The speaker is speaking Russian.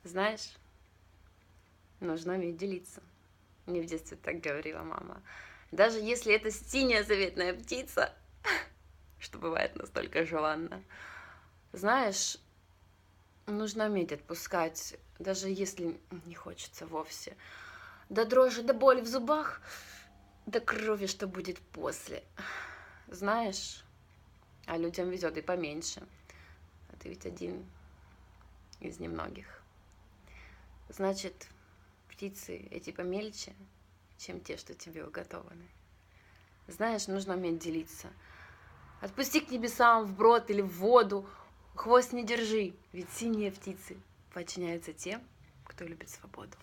Знаешь, нужно уметь делиться. Мне в детстве так говорила мама. Даже если это синяя заветная птица, что бывает настолько желанно. Знаешь, нужно уметь отпускать, даже если не хочется вовсе. До дрожи, до боли в зубах, до крови, что будет после. Знаешь, а людям везет и поменьше. А ты ведь один из немногих. Значит, птицы эти помельче, чем те, что тебе уготованы. Знаешь, нужно уметь делиться. Отпусти к небесам, вброд или в воду, хвост не держи, ведь синие птицы подчиняются тем, кто любит свободу.